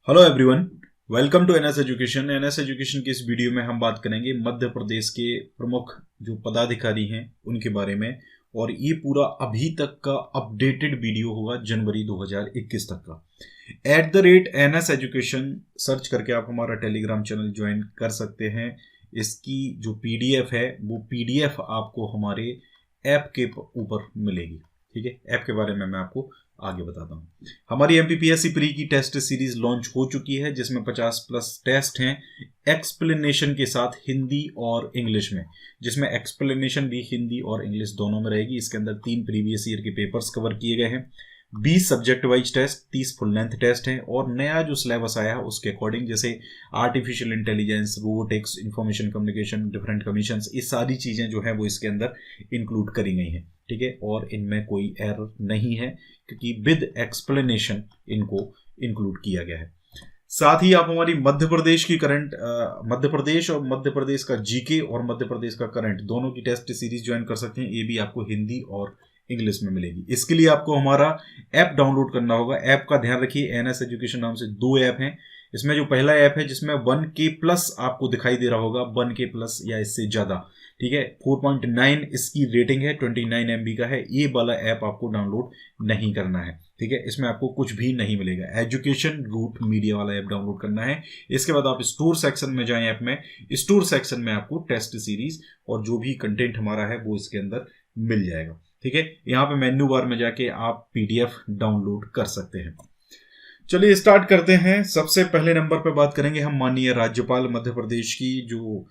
Hello everyone, welcome to NS education. NS education की इस video में हम बात करेंगे मध्य प्रदेश के प्रमुख जो पदाधिकारी हैं उनके बारे में। और ये पूरा अभी तक का अपडेटेड वीडियो होगा जनवरी 2021 तक का। @NS एजुकेशन सर्च करके आप हमारा टेलीग्राम चैनल ज्वाइन कर सकते हैं। इसकी जो पीडीएफ है वो पीडीएफ आपको हमारे ऐप के ऊपर मिलेगी। ठीक है, ऐप के बारे में मैं आपको आगे बताता हूँ। हमारी एमपीपीएससी प्री की टेस्ट सीरीज लॉन्च हो चुकी है जिसमें 50+ टेस्ट हैं एक्सप्लेनेशन के साथ हिंदी और इंग्लिश में, जिसमें एक्सप्लेनेशन भी हिंदी और इंग्लिश दोनों में रहेगी। इसके अंदर 3 प्रीवियस ईयर के पेपर्स कवर किए गए हैं, 20 subject wise test, 30 full length test हैं। और नया जो सिलेबस आया है उसके अकॉर्डिंग, जैसे artificial intelligence, robotics, information communication, different commissions, ये सारी चीज़ें जो है वो इसके अंदर इंक्लूड करी गई हैं। ठीक है, और इनमें कोई एरर नहीं है क्योंकि विद एक्सप्लेनेशन इनको इंक्लूड किया गया है। साथ ही आप हमारी मध्य प्रदेश की करंट मध्य प्रदेश और मध्य प्रदेश का जीके और मध्य प्रदेश का करंट दोनों की टेस्ट सीरीज ज्वाइन कर सकते हैं। ये भी आपको हिंदी और इंग्लिश में मिलेगी। इसके लिए आपको हमारा ऐप डाउनलोड करना होगा। ऐप का ध्यान रखिए, एनएस एजुकेशन नाम से 2 ऐप हैं। इसमें जो पहला ऐप है जिसमें 1K+ आपको दिखाई दे रहा होगा, 1K+ या इससे ज़्यादा। ठीक है, 4.9 इसकी रेटिंग है, 29 MB का है। ये वाला ऐप आपको डाउनलोड नहीं करना है। ठीक है, इसमें आपको कुछ भी नहीं मिलेगा। एजुकेशन रूट मीडिया वाला ऐप डाउनलोड करना है। इसके बाद आप स्टोर सेक्शन में जाएं। ऐप में स्टोर सेक्शन में आपको टेस्ट सीरीज और जो भी कंटेंट हमारा है वो इसके अंदर मिल जाएगा। ठीक है, यहाँ पे मेन्यू बार में जाके आप पीडीएफ डाउनलोड कर सकते हैं। चलिए स्टार्ट करते हैं। सबसे पहले नंबर पे बात करेंगे हम माननीय राज्यपाल मध्य प्रदेश की जो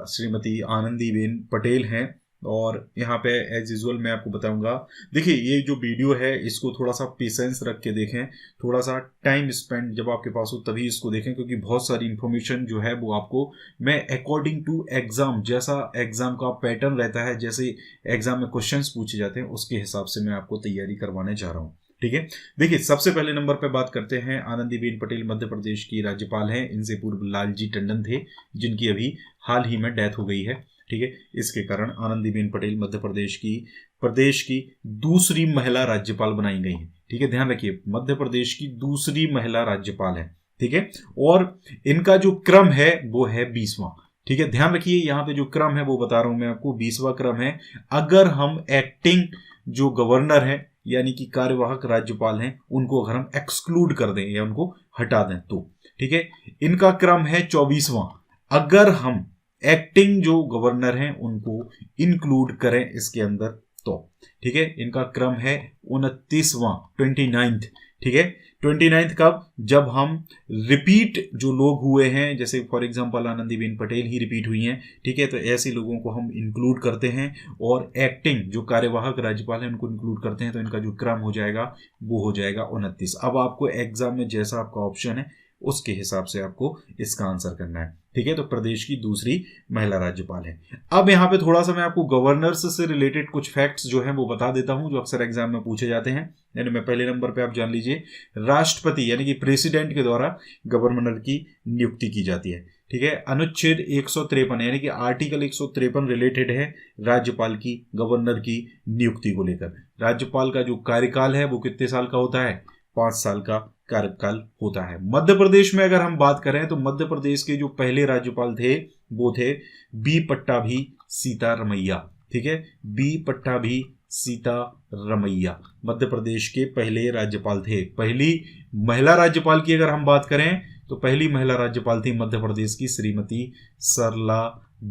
श्रीमती आनंदीबेन पटेल हैं। और यहाँ पे एज यूजुअल मैं आपको बताऊंगा। देखिए, ये जो वीडियो है इसको थोड़ा सा पेशेंस रख के देखें, थोड़ा सा टाइम स्पेंड जब आपके पास हो तभी इसको देखें, क्योंकि बहुत सारी इंफॉर्मेशन जो है वो आपको मैं अकॉर्डिंग टू एग्जाम, जैसा एग्जाम का पैटर्न रहता है, जैसे एग्जाम में क्वेश्चंस पूछे जाते हैं उसके हिसाब से मैं आपको तैयारी करवाने जा रहा हूँ। ठीक है, देखिए सबसे पहले नंबर पे बात करते हैं। आनंदीबेन पटेल मध्य प्रदेश की राज्यपाल हैं। इनसे पूर्व लालजी टंडन थे जिनकी अभी हाल ही में डेथ हो गई है। ठीक है, इसके कारण आनंदीबेन पटेल मध्य प्रदेश की दूसरी महिला राज्यपाल बनाई गई है। ठीक है, ध्यान रखिए, मध्य प्रदेश की दूसरी महिला राज्यपाल है। ठीक है, और इनका जो क्रम है वो है 20वां। ठीक है, ध्यान रखिए, यहाँ पे जो क्रम है वो बता रहा हूं मैं आपको, 20वां क्रम है। अगर हम एक्टिंग जो गवर्नर है यानी कि कार्यवाहक राज्यपाल हैं उनको अगर हम एक्सक्लूड कर दें या उनको हटा दें तो, ठीक है, इनका क्रम है 24वां। अगर हम एक्टिंग जो गवर्नर हैं उनको इंक्लूड करें इसके अंदर तो, ठीक है, इनका क्रम है 29वां, 29th। ठीक है, 29th कब? जब हम रिपीट जो लोग हुए हैं, जैसे for example Anandiben Patel he repeat हुई हैं। ठीक है, तो ऐसे लोगों को हम इंक्लूड करते हैं और एक्टिंग जो कार्यवाहक राज्यपाल हैं उनको इंक्लूड करते हैं, तो इनका जो क्रम हो जाएगा वो हो जाएगा 29। अब आपको एग्जाम में जैसा आपका ऑप्शन है उसके हिसाब से आपको इसका आंसर करना है। ठीक है, तो प्रदेश की दूसरी महिला राज्यपाल है। अब यहाँ पे थोड़ा सा मैं आपको गवर्नर्स से रिलेटेड कुछ फैक्ट्स जो हैं वो बता देता हूं जो अक्सर एग्जाम में पूछे जाते हैं। यानी मैं पहले नंबर पे आप जान लीजिए, राष्ट्रपति यानी कि प्रेसिडेंट के द्वारा गवर्नर की नियुक्ति की जाती है। ठीक है, अनुच्छेद 153 यानी कि आर्टिकल 153 रिलेटेड है राज्यपाल की गवर्नर की नियुक्ति को लेकर। राज्यपाल का जो कार्यकाल है वो कितने साल का होता है? 5 साल का कार्यकाल होता है। मध्य प्रदेश में अगर हम बात करें तो मध्य प्रदेश के जो पहले राज्यपाल थे वो थे बी पट्टाभी सीतारमैया। ठीक है, बी पट्टाभी सीतारमैया मध्य प्रदेश के पहले राज्यपाल थे। पहली महिला राज्यपाल की अगर हम बात करें तो पहली महिला राज्यपाल थी मध्य प्रदेश की श्रीमती सरला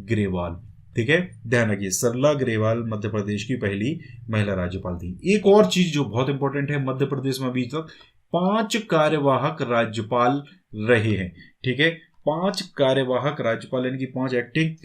ग्रेवाल। ठीक है, ध्यान रखिए, सरला ग्रेवाल मध्य प्रदेश की पहली महिला राज्यपाल थी। एक और चीज जो बहुत इंपॉर्टेंट है, मध्य प्रदेश में अभी तक 5 कार्यवाहक राज्यपाल रहे हैं। ठीक है, 5 कार्यवाहक राज्यपाल यानी कि 5 एक्टिंग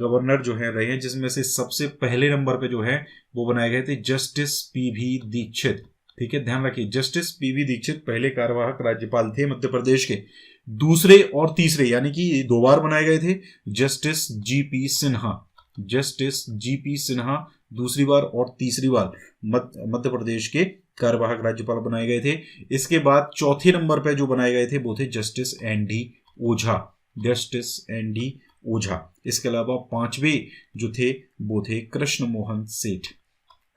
गवर्नर जो है रहे हैं, जिसमें से सबसे पहले नंबर पे जो है वो बनाए गए थे जस्टिस पीवी दीक्षित। ठीक है, ध्यान रखिए, जस्टिस पीवी दीक्षित पहले कार्यवाहक राज्यपाल थे मध्य प्रदेश के। दूसरे और तीसरे यानी कि 2 बार बनाए गए थे justice GP Sinha. Justice GP Sinha दूसरी बार और तीसरी बार मध्य प्रदेश के कार्यवाहक राज्यपाल बनाए गए थे। इसके बाद चौथे नंबर पे जो बनाए गए थे वो थे जस्टिस एनडी ओझा। जस्टिस एनडी ओझा। इसके अलावा 5वें जो थे वो थे कृष्ण मोहन सेठ।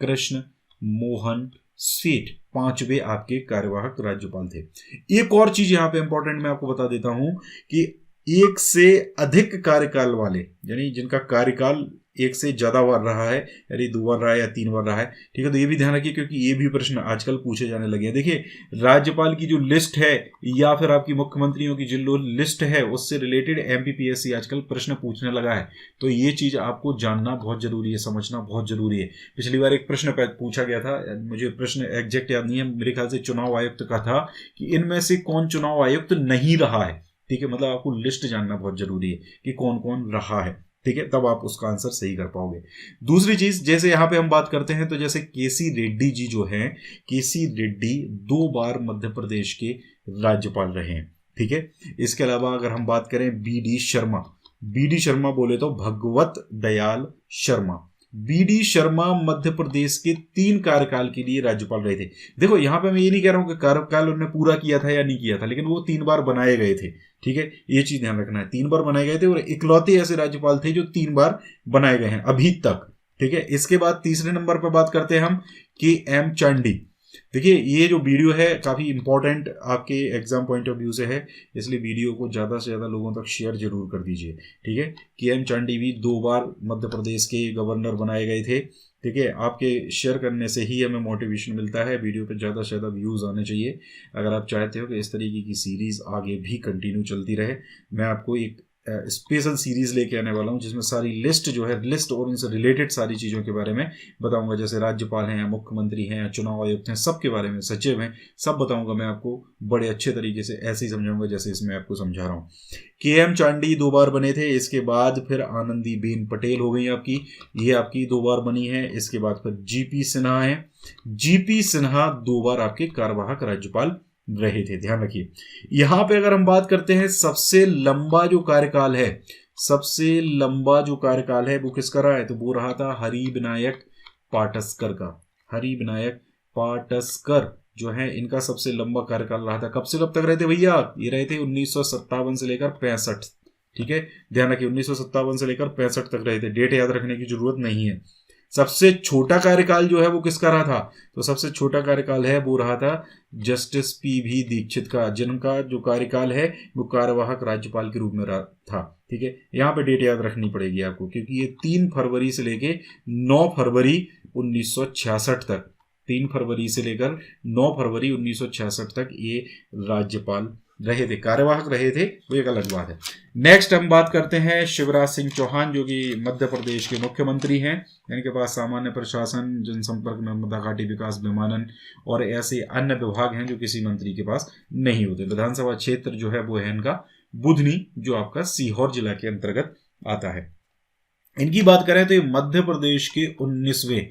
कृष्ण मोहन सीट, 5वें आपके कार्यवाहक राज्यपाल थे। एक और चीज यहां पे इंपॉर्टेंट मैं आपको बता देता हूं कि एक से अधिक कार्यकाल वाले, यानी जिनका कार्यकाल एक से ज्यादा बार रहा है, यानी 2 बार रहा है या 3 बार रहा है, ठीक है, तो ये भी ध्यान रखिए क्योंकि ये भी प्रश्न आजकल पूछे जाने लगे हैं। देखिए, राज्यपाल की जो लिस्ट है या फिर आपकी मुख्यमंत्रियों की जो लिस्ट है उससे रिलेटेड एमपीपीएससी आजकल प्रश्न पूछने लगा है, तो ये चीज आपको जानना बहुत जरूरी है, समझना बहुत जरूरी है। पिछली बार एक प्रश्न पूछा गया था, मुझे प्रश्न एग्जैक्ट याद नहीं है, मेरे ख्याल से चुनाव आयुक्त का था कि इनमें से कौन चुनाव आयुक्त नहीं रहा है, ठीक है, मतलब आपको लिस्ट जानना बहुत जरूरी है कि कौन कौन रहा है, ठीक है, तब आप उसका आंसर सही कर पाओगे। दूसरी चीज, जैसे यहां पे हम बात करते हैं तो जैसे केसी रेड्डी जी जो हैं, केसी रेड्डी 2 बार मध्य प्रदेश के राज्यपाल रहे हैं, ठीक है। इसके अलावा अगर हम बात करें बीडी शर्मा, बीडी शर्मा बोले तो भगवत दयाल शर्मा, बीडी शर्मा मध्य प्रदेश के 3 कार्यकाल के लिए राज्यपाल रहे थे। देखो यहां पे मैं ये नहीं कह रहा हूं कि कार्यकाल उन्होंने पूरा किया था या नहीं किया था, लेकिन वो 3 बार बनाए गए थे, ठीक है, ये चीज ध्यान रखना है, 3 बार बनाए गए थे और इकलौते ऐसे राज्यपाल थे जो 3 बार बनाए गए हैं अभी तक, ठीक है। इसके बाद तीसरे नंबर पर बात करते हैं हम के एम चांडी। देखिए, ये जो वीडियो है काफ़ी इंपॉर्टेंट आपके एग्जाम पॉइंट ऑफ व्यू से है, इसलिए वीडियो को ज़्यादा से ज़्यादा लोगों तक शेयर जरूर कर दीजिए, ठीक है। के एम चांडी भी 2 बार मध्य प्रदेश के गवर्नर बनाए गए थे, ठीक है। आपके शेयर करने से ही हमें मोटिवेशन मिलता है, वीडियो पे ज़्यादा से ज़्यादा व्यूज़ आने चाहिए। अगर आप चाहते हो कि इस तरीके की सीरीज़ आगे भी कंटिन्यू चलती रहे, मैं आपको एक स्पेशल सीरीज लेके आने वाला हूं जिसमें सारी लिस्ट जो है, लिस्ट और इनसे रिलेटेड सारी चीज़ों के बारे में बताऊंगा, जैसे राज्यपाल हैं या मुख्यमंत्री हैं या चुनाव आयुक्त हैं, सब के बारे में, सचिव हैं, सब बताऊंगा मैं आपको बड़े अच्छे तरीके से, ऐसे ही समझाऊंगा जैसे इसमें आपको समझा रहा हूँ। के एम चांडी 2 बार बने थे, इसके बाद फिर आनंदीबेन पटेल हो गई आपकी, ये आपकी 2 बार बनी है। इसके बाद फिर जीपी सिन्हा है, जीपी सिन्हा 2 बार आपके कार्यवाहक राज्यपाल रहे थे, ध्यान रखिए। यहां पे अगर हम बात करते हैं सबसे लंबा जो कार्यकाल है, सबसे लंबा जो कार्यकाल है वो किसका रहा है, तो वो रहा था हरि विनायक पाटस्कर का। हरि विनायक पाटस्कर जो है, इनका सबसे लंबा कार्यकाल रहा था। कब से कब तक रहे थे भैया, ये रहे थे 1957 से लेकर 65, ठीक है, ध्यान रखिए 1957 से लेकर 65 तक रहे थे, डेट याद रखने की जरूरत नहीं है। सबसे छोटा कार्यकाल जो है वो किसका रहा था, तो सबसे छोटा कार्यकाल है वो रहा था जस्टिस पीवी दीक्षित का, जिनका जो कार्यकाल है वो कार्यवाहक राज्यपाल के रूप में रहा था, ठीक है। यहाँ पे डेट याद रखनी पड़ेगी आपको क्योंकि ये 3 फरवरी से लेके 9 फरवरी 1966 तक, 3 फरवरी से लेकर 9 फरवरी 1966 तक ये राज्यपाल रहे थे, कार्यवाहक रहे थे, वो एक अलग बात है। नेक्स्ट हम बात करते हैं शिवराज सिंह चौहान जो कि मध्य प्रदेश के मुख्यमंत्री हैं। इनके पास सामान्य प्रशासन, जनसंपर्क, नर्मदा घाटी विकास, विमानन और ऐसे अन्य विभाग हैं जो किसी मंत्री के पास नहीं होते। विधानसभा क्षेत्र जो है वो है इनका बुधनी, जो आपका सीहोर जिला के अंतर्गत आता है। इनकी बात करें तो ये मध्य प्रदेश के 19वें,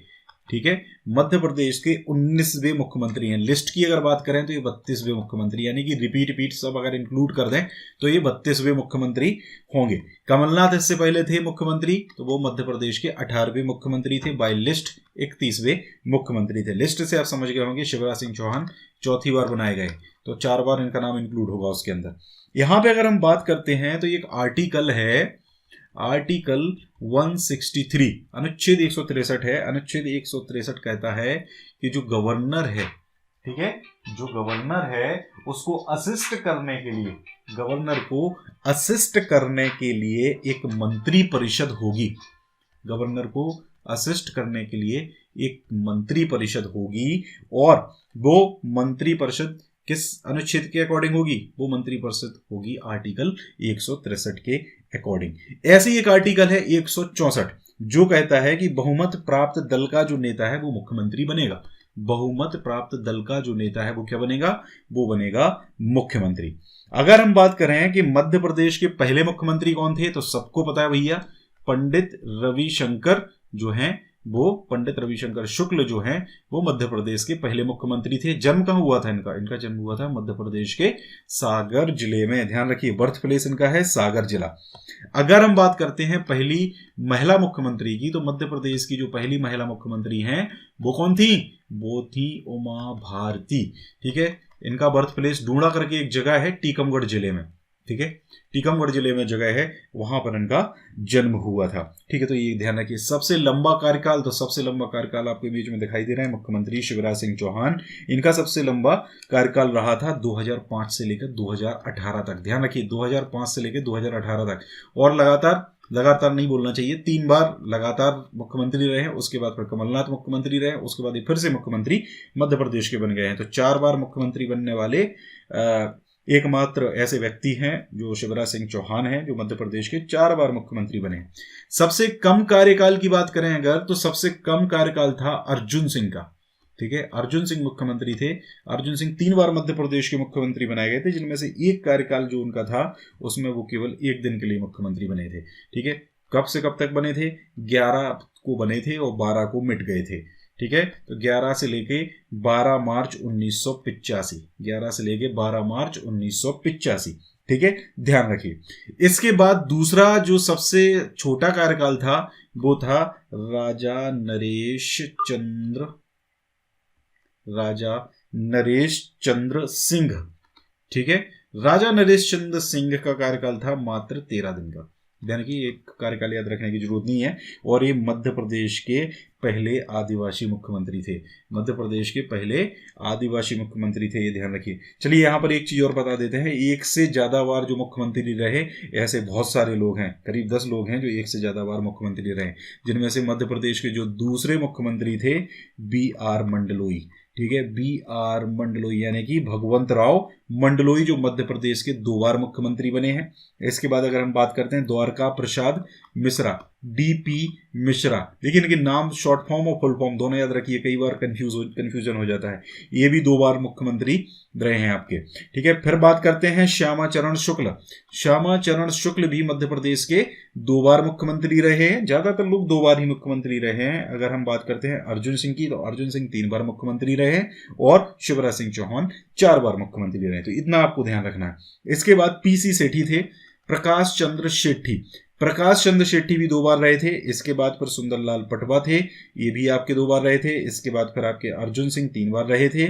ठीक है, मध्य प्रदेश के 19वें मुख्यमंत्री हैं। लिस्ट की अगर बात करें तो ये 32वें मुख्यमंत्री, यानी कि रिपीट सब अगर इंक्लूड कर दें तो ये 32वें मुख्यमंत्री होंगे। कमलनाथ इससे पहले थे मुख्यमंत्री, तो वो मध्य प्रदेश के 18वें मुख्यमंत्री थे, बाय लिस्ट 31वें मुख्यमंत्री थे। लिस्ट से आप समझ गए होंगे शिवराज सिंह चौहान 4थी बार बनाए गए, तो 4 बार इनका नाम इंक्लूड होगा उसके अंदर। यहां पर अगर हम बात करते हैं तो एक आर्टिकल है, आर्टिकल 163, अनुच्छेद 163 है। अनुच्छेद 163 कहता है कि जो गवर्नर है, ठीक है, जो गवर्नर है उसको असिस्ट करने के लिए, गवर्नर को असिस्ट करने के लिए एक मंत्री परिषद होगी। गवर्नर को असिस्ट करने के लिए एक मंत्री परिषद होगी, और वो मंत्री परिषद किस अनुच्छेद के अकॉर्डिंग होगी, वो मंत्री परिषद होगी आर्टिकल 163 के अकॉर्डिंग। ऐसे ही एक आर्टिकल है 164 जो कहता है कि बहुमत प्राप्त दल का जो नेता है वो मुख्यमंत्री बनेगा। बहुमत प्राप्त दल का जो नेता है वो क्या बनेगा, वो बनेगा मुख्यमंत्री। अगर हम बात करें कि मध्य प्रदेश के पहले मुख्यमंत्री कौन थे, तो सबको पता है भैया, पंडित रविशंकर जो हैं, वो पंडित रविशंकर शुक्ल जो हैं वो मध्य प्रदेश के पहले मुख्यमंत्री थे। जन्म कहाँ हुआ था इनका, इनका जन्म हुआ था मध्य प्रदेश के सागर जिले में, ध्यान रखिए बर्थ प्लेस इनका है सागर जिला। अगर हम बात करते हैं पहली महिला मुख्यमंत्री की, तो मध्य प्रदेश की जो पहली महिला मुख्यमंत्री हैं वो कौन थी, वो थी उमा भारती, ठीक है। इनका बर्थ प्लेस ढूंढा करके एक जगह है टीकमगढ़ जिले में, ठीक है, टीकमगढ़ जिले में जगह है, वहां पर इनका जन्म हुआ था। ठीक है, तो ये ध्यान रखिए। सबसे लंबा कार्यकाल, तो सबसे लंबा कार्यकाल आपके बीच में दिखाई दे रहा है मुख्यमंत्री शिवराज सिंह चौहान। इनका सबसे लंबा कार्यकाल रहा था 2005 से लेकर 2018 तक। ध्यान रखिए, 2005 से लेकर 2018 तक। और लगातार नहीं बोलना चाहिए, 3 बार लगातार मुख्यमंत्री रहे हैं। उसके बाद फिर कमलनाथ मुख्यमंत्री रहे, उसके बाद फिर से मुख्यमंत्री मध्य प्रदेश के बन गए हैं। तो 4 बार मुख्यमंत्री बनने वाले एकमात्र ऐसे व्यक्ति हैं जो शिवराज सिंह चौहान हैं, जो मध्य प्रदेश के 4 बार मुख्यमंत्री बने। सबसे कम कार्यकाल की बात करें अगर, तो सबसे कम कार्यकाल था अर्जुन सिंह का। ठीक है, अर्जुन सिंह मुख्यमंत्री थे। अर्जुन सिंह 3 बार मध्य प्रदेश के मुख्यमंत्री बनाए गए थे, जिनमें से एक कार्यकाल जो उनका था उसमें वो केवल 1 दिन के लिए मुख्यमंत्री बने थे। ठीक है, कब से कब तक बने थे? 11 को बने थे और 12 को मिट गए थे। ठीक है, तो 11 से लेके 12 मार्च 1985, 11 से लेके 12 मार्च 1985। ठीक है, ध्यान रखिए। इसके बाद दूसरा जो सबसे छोटा कार्यकाल था वो था राजा नरेश चंद्र सिंह। ठीक है, राजा नरेश चंद्र सिंह का कार्यकाल था मात्र 13 दिन का। यानी कि एक कार्यकाल याद रखने की जरूरत नहीं है। और ये मध्य प्रदेश के पहले आदिवासी मुख्यमंत्री थे। मध्य प्रदेश के पहले आदिवासी मुख्यमंत्री थे, ये ध्यान रखिए। चलिए यहाँ पर एक चीज और बता देते हैं, एक से ज्यादा बार जो मुख्यमंत्री रहे ऐसे बहुत सारे लोग हैं, करीब 10 लोग हैं जो एक से ज्यादा बार मुख्यमंत्री रहे, जिनमें से मध्य प्रदेश के जो दूसरे मुख्यमंत्री थे BR मंडलोई। ठीक है, BR मंडलोई यानी कि भगवंत राव मंडलोई, जो मध्य प्रदेश के 2 बार मुख्यमंत्री बने हैं। इसके बाद अगर हम बात करते हैं द्वारका प्रसाद मिश्रा, DP मिश्रा, लेकिन इनके नाम शॉर्ट फॉर्म और फुल फॉर्म दोनों याद रखिए, कई बार कंफ्यूजन हो जाता है। ये भी 2 बार मुख्यमंत्री रहे हैं आपके। ठीक है, फिर बात करते हैं श्यामा चरण शुक्ल। श्यामा चरण शुक्ल भी मध्य प्रदेश के 2 बार मुख्यमंत्री रहे हैं। ज्यादातर लोग 2 बार ही मुख्यमंत्री रहे हैं। अगर हम बात करते हैं अर्जुन सिंह की, तो अर्जुन सिंह 3 बार मुख्यमंत्री रहे हैं और शिवराज सिंह चौहान 4 बार मुख्यमंत्री रहे। तो इतना आपको ध्यान रखना है। इसके बाद PC सेठी थे, प्रकाश चंद्र शेट्टी भी 2 बार रहे थे। इसके बाद फिर सुंदरलाल पटवा थे, ये भी आपके 2 बार रहे थे। इसके बाद फिर आपके अर्जुन सिंह 3 बार रहे थे।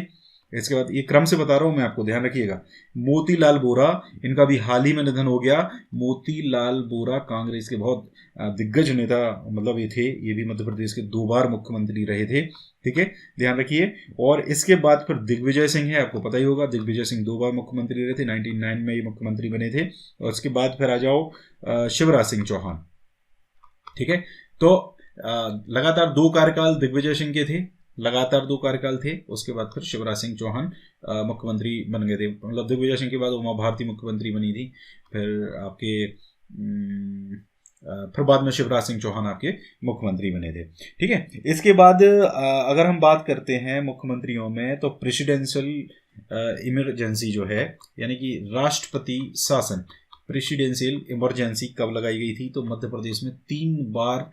इसके बाद ये क्रम से बता रहा हूं मैं आपको, ध्यान रखिएगा। मोतीलाल बोरा, इनका भी हाल ही में निधन हो गया। मोतीलाल बोरा कांग्रेस के बहुत दिग्गज नेता मतलब ये थे, ये भी मध्य प्रदेश के 2 बार मुख्यमंत्री रहे थे। ठीक है, ध्यान रखिए। और इसके बाद फिर दिग्विजय सिंह है, आपको पता ही होगा, दिग्विजय सिंह 2 बार मुख्यमंत्री रहे थे, 1999 में ये मुख्यमंत्री बने थे। और उसके बाद फिर आ जाओ शिवराज सिंह चौहान। ठीक है, तो लगातार 2 कार्यकाल दिग्विजय सिंह के थे, लगातार 2 कार्यकाल थे। उसके बाद फिर शिवराज सिंह चौहान मुख्यमंत्री बन गए थे। मतलब दिग्विजय सिंह के बाद उमा भारती मुख्यमंत्री बनी थी, फिर आपके फिर बाद में शिवराज सिंह चौहान आपके मुख्यमंत्री बने थे। ठीक है, इसके बाद अगर हम बात करते हैं मुख्यमंत्रियों में, तो प्रेसिडेंशियल इमरजेंसी जो है, यानी कि राष्ट्रपति शासन, प्रेसिडेंशियल इमरजेंसी कब लगाई गई थी? तो मध्य प्रदेश में 3 बार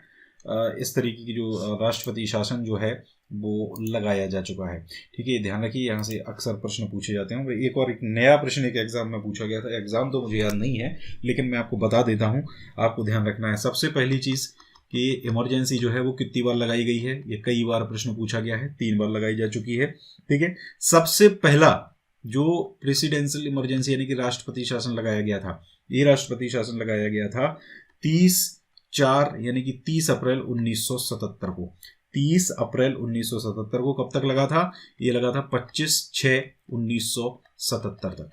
इस तरीके की जो राष्ट्रपति शासन जो है वो लगाया जा चुका है। ठीक है, ध्यान रखिए, यहाँ से अक्सर प्रश्न पूछे जाते हैं। एक नया प्रश्न एक एग्जाम में पूछा गया था, एग्जाम तो मुझे याद नहीं है लेकिन मैं आपको बता देता हूँ, आपको ध्यान रखना है। सबसे पहली चीज़ कि इमरजेंसी जो है वो कितनी बार लगाई गई है, ये कई बार प्रश्न पूछा गया है, 3 बार लगाई जा चुकी है। ठीक है, सबसे पहला जो प्रेसिडेंशियल इमरजेंसी यानी कि राष्ट्रपति शासन लगाया गया था, ये राष्ट्रपति शासन लगाया गया था 30/4 यानी कि 30 अप्रैल 1977 को। 30 अप्रैल 1977 को कब तक लगा था? ये लगा था 25/6/1977 तक।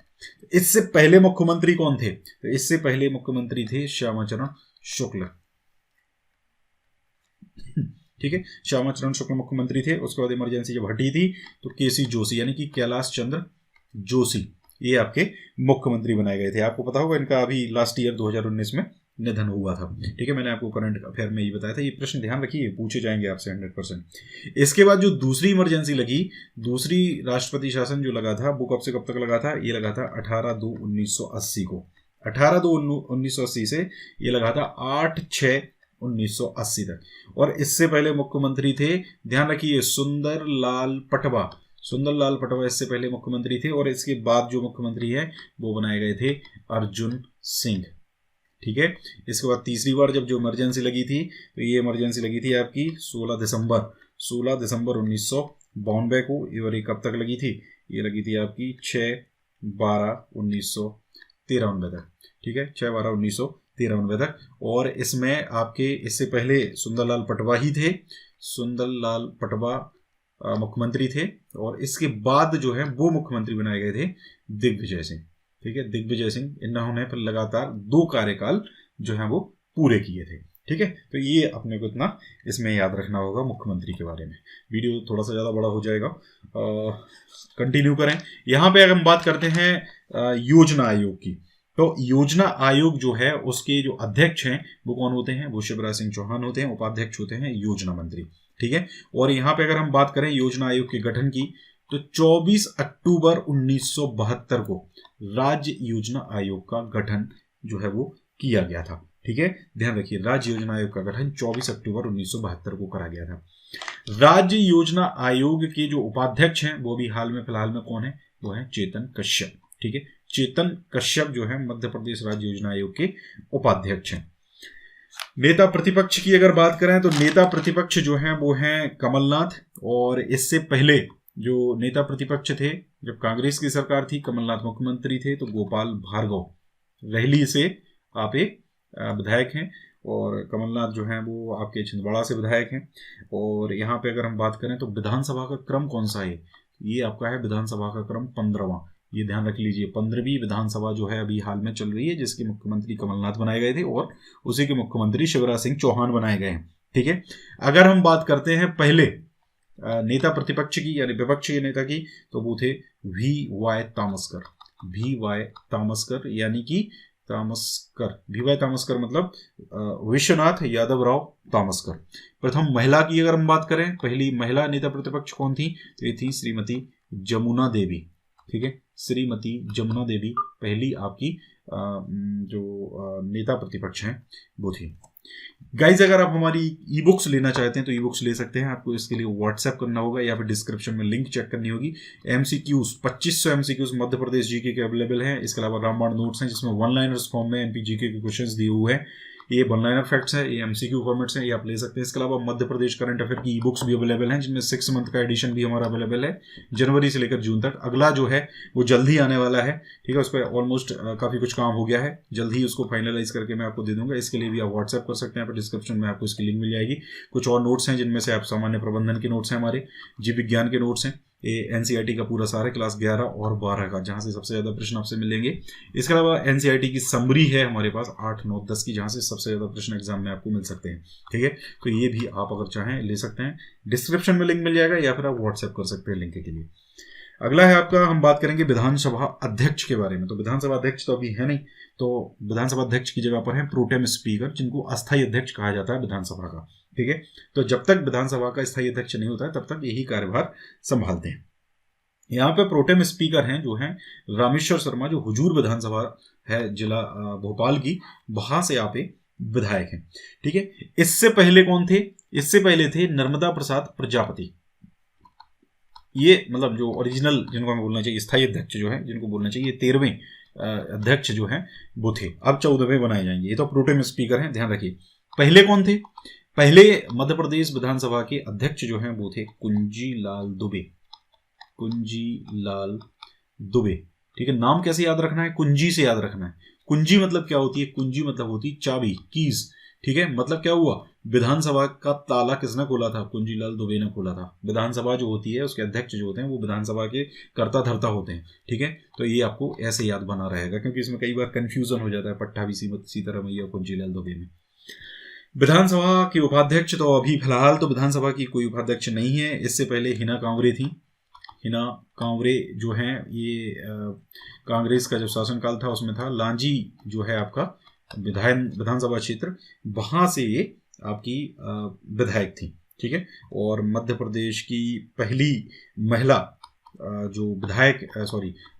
इससे पहले मुख्यमंत्री कौन थे? तो इससे पहले मुख्यमंत्री थे श्यामा चरण शुक्ल। ठीक है, श्यामा चरण शुक्ल मुख्यमंत्री थे। उसके बाद इमरजेंसी जब हटी थी तो KC जोशी यानी कि कैलाश चंद्र जोशी ये आपके मुख्यमंत्री बनाए गए थे। आपको पता होगा इनका अभी लास्ट ईयर 2019 में निधन हुआ था। ठीक है, मैंने आपको करंट अफेयर में ये बताया था। ये प्रश्न ध्यान रखिए, पूछे जाएंगे आपसे 100%। इसके बाद जो दूसरी इमरजेंसी लगी, दूसरी राष्ट्रपति शासन जो लगा था वो कब से कब तक लगा था? ये लगा था 18/2/1980 को। 18/2/1980 से ये लगा था 8/6/1980 तक। और इससे पहले मुख्यमंत्री थे, ध्यान रखिए, सुंदरलाल पटवा इससे पहले मुख्यमंत्री थे। और इसके बाद जो मुख्यमंत्री है वो बनाए गए थे अर्जुन सिंह। ठीक है, इसके बाद तीसरी बार जब जो इमरजेंसी लगी थी, तो ये इमरजेंसी लगी थी आपकी 16 दिसंबर 1992 को। और ये कब तक लगी थी? ये लगी थी आपकी 6/12/1993 1993 तक, ठीक है, 6/12/1993 तक। और इसमें आपके इससे पहले सुंदरलाल पटवा ही थे, सुंदरलाल पटवा मुख्यमंत्री थे, और इसके बाद जो है वो मुख्यमंत्री बनाए गए थे दिग्विजय सिंह, ठीक है, दिग्विजय सिंह। इन्होंने फिर लगातार 2 कार्यकाल जो है वो पूरे किए थे, ठीक है। तो ये अपने को इतना इसमें याद रखना होगा मुख्यमंत्री के बारे में। वीडियो थोड़ा सा ज़्यादा बड़ा हो जाएगा, कंटिन्यू करें। यहाँ पे अगर हम बात करते हैं योजना आयोग की, तो योजना आयोग जो है उसके जो अध्यक्ष हैं वो कौन होते हैं? वो शिवराज सिंह चौहान होते हैं। उपाध्यक्ष होते हैं योजना मंत्री, ठीक है। और यहाँ पे अगर हम बात करें योजना आयोग के गठन की, तो 24 अक्टूबर 1972 को राज्य योजना आयोग का गठन जो है वो किया गया था, ठीक है। ध्यान रखिए, राज्य योजना आयोग का गठन 24 अक्टूबर 1972 को करा गया था। राज्य योजना आयोग के जो उपाध्यक्ष हैं वो भी हाल में फिलहाल में कौन है? वो है चेतन कश्यप, ठीक है। चेतन कश्यप जो है मध्य प्रदेश राज्य योजना आयोग के उपाध्यक्ष हैं। नेता प्रतिपक्ष की अगर बात करें तो नेता प्रतिपक्ष जो हैं वो हैं कमलनाथ, और इससे पहले जो नेता प्रतिपक्ष थे जब कांग्रेस की सरकार थी, कमलनाथ मुख्यमंत्री थे, तो गोपाल भार्गव रेहली से आप एक विधायक हैं, और कमलनाथ जो हैं वो आपके छिंदवाड़ा से विधायक हैं। और यहाँ पे अगर हम बात करें तो विधानसभा का क्रम कौन सा है? ये आपका है विधानसभा का क्रम 15वां। ये ध्यान रख लीजिए, 15वीं विधानसभा जो है अभी हाल में चल रही है, जिसके मुख्यमंत्री कमलनाथ बनाए गए थे और उसी के मुख्यमंत्री शिवराज सिंह चौहान बनाए गए हैं, ठीक है। अगर हम बात करते हैं पहले नेता प्रतिपक्ष की यानी विपक्ष के नेता की, तो वो थे VY तामस्कर। VY तामस्कर यानी कि तामस्कर, VY तामस्कर मतलब विश्वनाथ यादव राव तामस्कर। प्रथम महिला की अगर हम बात करें, पहली महिला नेता प्रतिपक्ष कौन थी? तो ये थी श्रीमती जमुना देवी, ठीक है। श्रीमती जमुना देवी पहली आपकी जो नेता प्रतिपक्ष हैं वो थी। गाइज, अगर आप हमारी ई बुक्स लेना चाहते हैं तो ई बुक्स ले सकते हैं। आपको इसके लिए व्हाट्सएप करना होगा या फिर डिस्क्रिप्शन में लिंक चेक करनी होगी। MCQs 2500 MCQs Madhya Pradesh GK के अवेलेबल हैं। इसके अलावा रामबाण नोट्स हैं जिसमें 1 लाइनर्स फॉर्म में NP जीके के क्वेश्चंस दिए हुए हैं। ये 1 लाइनर फैक्ट्स है, ये MCQ फॉर्मेट्स हैं, ये आप ले सकते हैं। इसके अलावा मध्य प्रदेश करंट अफेयर की ई बुक्स भी अवेलेबल हैं जिनमें 6 मंथ का एडिशन भी हमारा अवेलेबल है, जनवरी से लेकर जून तक। अगला जो है वो जल्द ही आने वाला है, ठीक है। उस पर ऑलमोस्ट काफ़ी कुछ काम हो गया है, जल्द ही उसको फाइनलाइज करके मैं आपको दे दूंगा। इसके लिए भी आप व्हाट्सएप कर सकते हैं, पर डिस्क्रिप्शन में आपको इसकी लिंक मिल जाएगी। कुछ और नोट्स हैं जिनमें से आप सामान्य प्रबंधन के नोट्स हैं, हमारे जीव विज्ञान के नोट्स हैं, ये NCERT का पूरा सारा क्लास 11 और 12 का, जहाँ से सबसे ज़्यादा प्रश्न आपसे मिलेंगे। इसके अलावा NCERT की समरी है हमारे पास 8, 9, 10 की, जहाँ से सबसे ज़्यादा प्रश्न एग्जाम में आपको मिल सकते हैं, ठीक है। तो ये भी आप अगर चाहें ले सकते हैं, डिस्क्रिप्शन में लिंक मिल जाएगा या फिर आप व्हाट्सएप कर सकते हैं लिंक के लिए। अगला है आपका, हम बात करेंगे विधानसभा अध्यक्ष के बारे में। तो विधानसभा अध्यक्ष तो अभी है नहीं, तो विधानसभा अध्यक्ष की जगह पर है प्रोटेम स्पीकर, जिनको अस्थायी अध्यक्ष कहा जाता है विधानसभा का, ठीक है। तो जब तक विधानसभा का स्थायी अध्यक्ष नहीं होता है तब तक यही कार्यभार संभालते हैं। यहाँ पे प्रोटेम स्पीकर हैं जो हैं रामेश्वर शर्मा, जो हुजूर विधानसभा है जिला भोपाल की, वहां से आप एक विधायक हैं, ठीक है। इससे पहले कौन थे? इससे पहले थे नर्मदा प्रसाद प्रजापति। ये मतलब जो ओरिजिनल, जिनको हमें बोलना चाहिए स्थायी अध्यक्ष जो है, जिनको बोलना चाहिए 13वें अध्यक्ष जो हैं वो थे, अब 14वें बनाए जाएंगे। ये तो प्रोटेम स्पीकर हैं, ध्यान रखिए। पहले कौन थे? पहले मध्य प्रदेश विधानसभा के अध्यक्ष जो हैं वो थे कुंजी लाल दुबे। कुंजी लाल दुबे, ठीक है। नाम कैसे याद रखना है? कुंजी से याद रखना है। कुंजी मतलब क्या होती है? कुंजी मतलब होती है चाबी, कीज, ठीक है। मतलब क्या हुआ, विधानसभा का ताला किसने खोला था? कुंजी लाल दुबे ने खोला था। विधानसभा जो होती है उसके अध्यक्ष जो होते हैं वो विधानसभा के कर्ता धर्ता होते हैं, ठीक है। तो ये आपको ऐसे याद बना रहेगा, क्योंकि इसमें कई बार कंफ्यूजन हो जाता है पट्टा भी सीतारमैया कुंजी लाल दुबे में। विधानसभा के उपाध्यक्ष तो अभी फिलहाल तो विधानसभा की कोई उपाध्यक्ष नहीं है। इससे पहले हिना कांवरे थी। हिना कांवरे जो हैं ये कांग्रेस का जब शासनकाल था उसमें था। लांजी जो है आपका विधानसभा क्षेत्र, वहाँ से ये आपकी विधायक थी, ठीक है। और मध्य प्रदेश की पहली महिला जो विधायक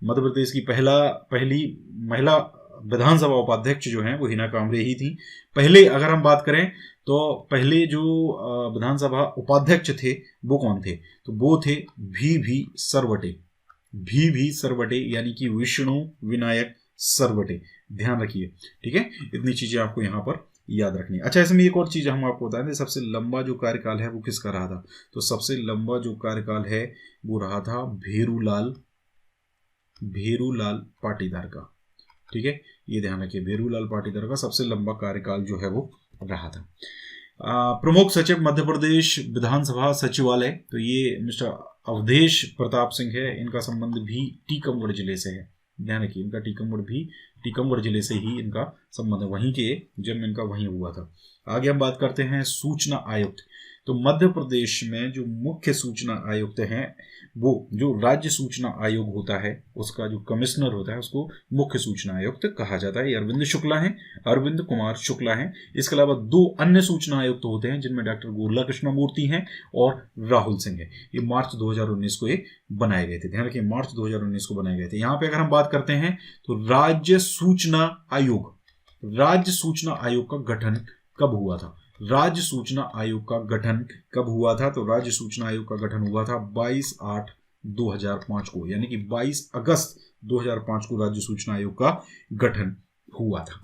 मध्य प्रदेश की पहली महिला विधानसभा उपाध्यक्ष जो हैं वो हिना कांवरे ही थी। पहले अगर हम बात करें तो पहले जो विधानसभा उपाध्यक्ष थे वो कौन थे? तो वो थे VV सरवटे। VV सरवटे यानी कि विष्णु विनायक सरवटे, ध्यान रखिए, ठीक है। इतनी चीजें आपको यहाँ पर याद रखनी है। अच्छा, इसमें एक और चीज हम आपको बता दें, सबसे लंबा जो कार्यकाल है वो किसका रहा था? तो सबसे लंबा जो कार्यकाल है वो रहा था भेरूलाल पाटीदार का, ठीक है, ये ध्यान रखिए, भेरूलाल पाटीदार का सबसे लंबा कार्यकाल जो है वो रहा था। प्रमुख सचिव मध्य प्रदेश विधानसभा सचिवालय, तो ये मिस्टर अवधेश प्रताप सिंह है, इनका संबंध भी टीकमगढ़ जिले से है। ध्यान रखिए, इनका टीकमगढ़ जिले से ही इनका संबंध है, वहीं के जन्म इनका वहीं हुआ था। आगे हम बात करते हैं सूचना आयुक्त। तो मध्य प्रदेश में जो मुख्य सूचना आयुक्त हैं, वो जो राज्य सूचना आयोग होता है उसका जो कमिश्नर होता है उसको मुख्य सूचना आयुक्त कहा जाता है। ये अरविंद कुमार शुक्ला हैं। इसके अलावा 2 अन्य सूचना आयुक्त होते हैं जिनमें डॉक्टर गोरला कृष्णमूर्ति हैं और राहुल सिंह है। ये मार्च 2019 को ये बनाए गए थे। ध्यान रखिए, मार्च 2019 को बनाए गए थे। यहाँ पे अगर हम बात करते हैं तो राज्य सूचना आयोग का गठन कब हुआ था? राज्य सूचना आयोग का गठन कब हुआ था? तो राज्य सूचना आयोग का गठन हुआ था 22/8/2005 को, यानी कि 22 अगस्त 2005 को राज्य सूचना आयोग का गठन हुआ था।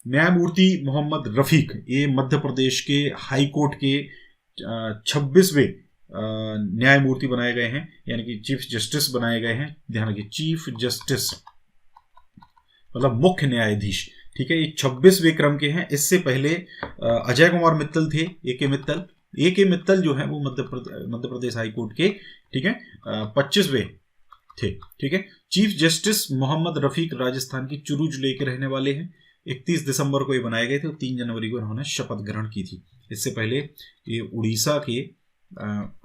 न्यायमूर्ति मोहम्मद रफीक, ये मध्य प्रदेश के हाई कोर्ट के 26वें न्यायमूर्ति बनाए गए हैं, यानी कि चीफ जस्टिस बनाए गए हैं। ध्यान रखिए, चीफ जस्टिस मतलब मुख्य न्यायाधीश, ठीक है। ये 26वें क्रम के हैं। इससे पहले अजय कुमार मित्तल थे, ए के मित्तल जो है वो मध्य प्रदेश हाई कोर्ट के, ठीक है, 25वें थे, ठीक है। चीफ जस्टिस मोहम्मद रफीक राजस्थान की चुरू जिले के रहने वाले हैं। 31 दिसंबर को ये बनाए गए थे और 3 जनवरी को इन्होंने शपथ ग्रहण की थी। इससे पहले ये उड़ीसा के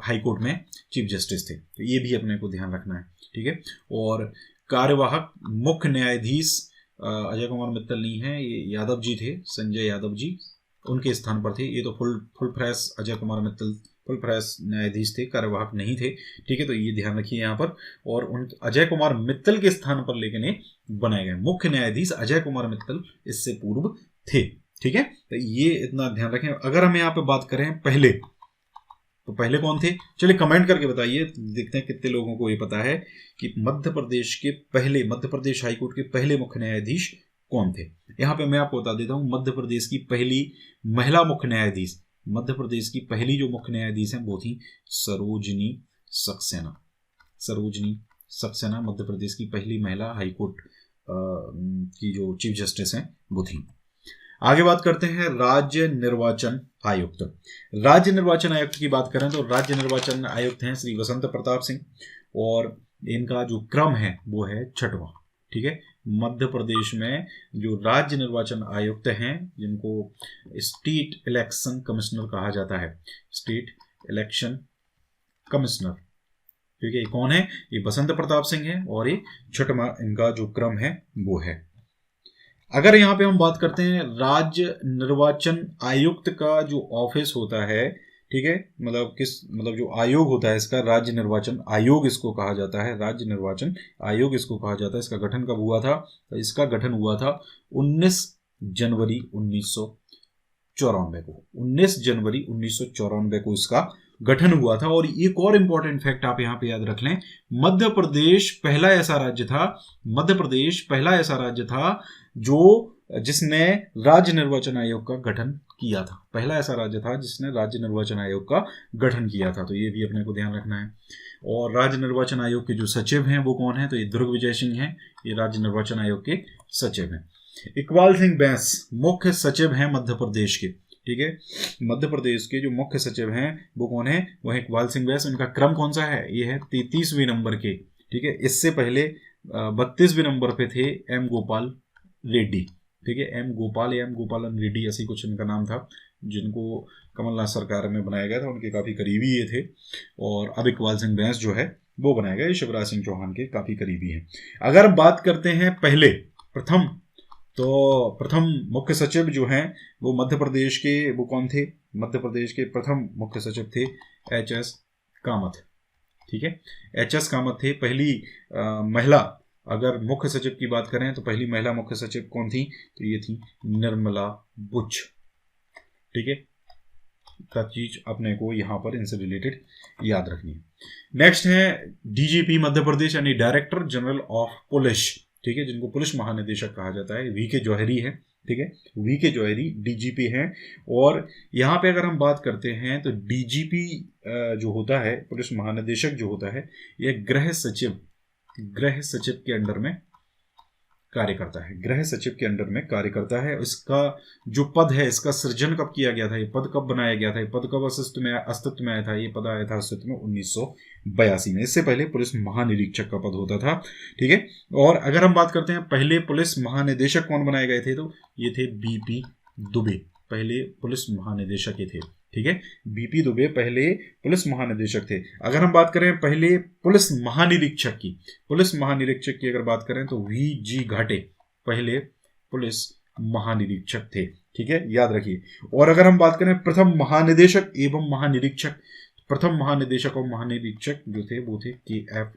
हाई कोर्ट में चीफ जस्टिस थे, तो ये भी अपने को ध्यान रखना है, ठीक है। और कार्यवाहक मुख्य न्यायाधीश अजय कुमार मित्तल नहीं है, ये यादव जी थे, संजय यादव जी उनके स्थान पर थे। ये तो full fresh Ajay Kumar Mittal full fresh न्यायाधीश थे, कार्यवाहक नहीं थे, ठीक है। तो ये ध्यान रखिए यहाँ पर। और उन अजय कुमार मित्तल के स्थान पर लेकिन ये बनाए गए मुख्य न्यायाधीश अजय कुमार मित्तल इससे पूर्व थे, ठीक है। तो ये इतना ध्यान रखें। अगर हम यहाँ पे बात करें पहले, तो पहले कौन थे? चलिए कमेंट करके बताइए, देखते हैं कितने लोगों को ये पता है कि मध्य प्रदेश हाई कोर्ट के पहले मुख्य न्यायाधीश कौन थे। यहाँ पे मैं आपको बता देता हूँ, मध्य प्रदेश की पहली महिला मुख्य न्यायाधीश, मध्य प्रदेश की पहली जो मुख्य न्यायाधीश हैं वो थी सरोजनी सक्सेना मध्य प्रदेश की पहली महिला हाई कोर्ट की जो चीफ जस्टिस हैं वो थी। आगे बात करते हैं राज्य निर्वाचन आयुक्त। राज्य निर्वाचन आयुक्त की बात करें तो राज्य निर्वाचन आयुक्त हैं श्री वसंत प्रताप सिंह, और इनका जो क्रम है वो है 6वां, ठीक है। मध्य प्रदेश में जो राज्य निर्वाचन आयुक्त हैं जिनको स्टेट इलेक्शन कमिश्नर कहा जाता है, स्टेट इलेक्शन कमिश्नर, ठीक है, ये कौन है? ये वसंत प्रताप सिंह है, और ये 6वां इनका जो क्रम है वो है। अगर यहाँ पे हम बात करते हैं राज्य निर्वाचन आयुक्त का जो ऑफिस होता है, ठीक है, मतलब जो आयोग होता है इसका, राज्य निर्वाचन आयोग इसको कहा जाता है, राज्य निर्वाचन आयोग इसको कहा जाता है। इसका गठन कब हुआ था? तो इसका गठन हुआ था 19 जनवरी 1994 को, 19 जनवरी 1994 को इसका गठन हुआ था। और एक और इंपॉर्टेंट फैक्ट आप यहाँ पे याद रख लें, मध्य प्रदेश पहला ऐसा राज्य था जो जिसने राज्य निर्वाचन आयोग का गठन किया था, पहला ऐसा राज्य था जिसने राज्य निर्वाचन आयोग का गठन किया था। तो ये भी अपने को ध्यान रखना है। और राज्य निर्वाचन आयोग के जो सचिव हैं वो कौन है? तो ये दुर्ग विजय सिंह हैं, ये राज्य निर्वाचन आयोग के सचिव हैं। इकबाल सिंह बैंस मुख्य सचिव हैं मध्य प्रदेश के, ठीक है। मध्य प्रदेश के जो मुख्य सचिव हैं वो कौन है? वो है इकबाल सिंह बैंस। इनका क्रम कौन सा है? ये है 33वें नंबर के, ठीक है। इससे पहले 32वें नंबर पे थे एम गोपाल रेड्डी, ठीक है, एम गोपालन रेड्डी ऐसी कुछ इनका नाम था, जिनको कमलनाथ सरकार में बनाया गया था, उनके काफ़ी करीबी ये थे। और अब इकबाल सिंह बैंस जो है वो बनाया गया, शिवराज सिंह चौहान के काफ़ी करीबी हैं। अगर बात करते हैं प्रथम मुख्य सचिव जो हैं वो मध्य प्रदेश के, वो कौन थे? मध्य प्रदेश के प्रथम मुख्य सचिव थे HS कामत, ठीक है, HS कामत थे। पहली महिला, अगर मुख्य सचिव की बात करें तो पहली महिला मुख्य सचिव कौन थी? तो ये थी निर्मला बुच, ठीक है। का चीज अपने को यहाँ पर इनसे रिलेटेड याद रखनी है। नेक्स्ट है DGP मध्य प्रदेश, यानी डायरेक्टर जनरल ऑफ पुलिस, ठीक है, जिनको पुलिस महानिदेशक कहा जाता है। VK जौहरी है, ठीक है, VK जौहरी DGP हैं। और यहाँ पे अगर हम बात करते हैं तो DGP जो होता है, पुलिस महानिदेशक जो होता है, यह गृह सचिव गृह सचिव के अंडर में कार्य करता है, गृह सचिव के अंडर में कार्य करता है। इसका जो पद है, इसका सृजन कब किया गया था, ये पद कब बनाया गया था, ये पद कब अस्तित्व में आया था, ये पद आया था अस्तित्व में 1982 में। इससे पहले पुलिस महानिरीक्षक का पद होता था, ठीक है। और अगर हम बात करते हैं पहले पुलिस महानिदेशक कौन बनाए गए थे, तो ये थे बीपी दुबे, पहले पुलिस महानिदेशक ये थे, ठीक है। बीपी दुबे पहले पुलिस महानिदेशक थे। अगर हम बात करें पहले पुलिस महानिरीक्षक की अगर बात करें तो वी.जी. घाटे पहले पुलिस महानिरीक्षक थे, ठीक है, याद रखिए। और अगर हम बात करें प्रथम महानिदेशक एवं महानिरीक्षक, प्रथम महानिदेशक और महानिरीक्षक जो थे वो थे के.एफ.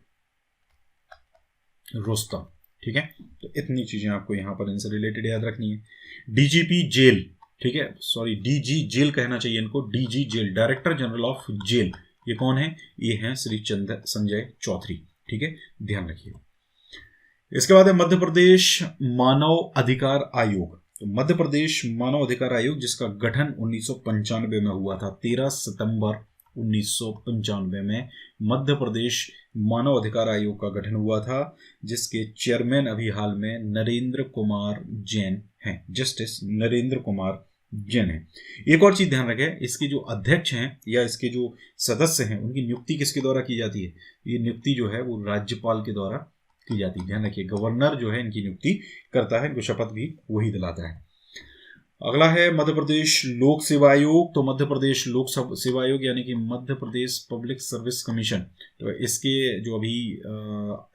रोस्तम, ठीक है। तो इतनी चीजें आपको यहां पर इनसे रिलेटेड याद रखनी है। डीजीपी जेल, ठीक है, सॉरी डीजी जेल कहना चाहिए इनको, DG jail, director general of jail, ये कौन है, ये हैं श्री संजय चौधरी, ठीक है, ध्यान रखिए। इसके बाद है मध्य प्रदेश मानव अधिकार आयोग। तो मध्य प्रदेश मानव अधिकार आयोग जिसका गठन 1995 में हुआ था, 13 सितंबर 1995 में मध्य प्रदेश मानव अधिकार आयोग का गठन हुआ था, जिसके चेयरमैन अभी हाल में नरेंद्र कुमार जैन हैं, जस्टिस नरेंद्र कुमार जैन है। एक और चीज ध्यान रखें, इसके जो अध्यक्ष हैं या इसके जो सदस्य हैं उनकी नियुक्ति किसके द्वारा की जाती है, ये नियुक्ति जो है वो राज्यपाल के द्वारा की जाती है। ध्यान रखिए, गवर्नर जो है इनकी नियुक्ति करता है, इनको शपथ भी वही दिलाता है। अगला है मध्य प्रदेश लोक सेवा आयोग। तो मध्य प्रदेश लोक सेवा आयोग यानी कि Madhya Pradesh public service commission, तो इसके जो अभी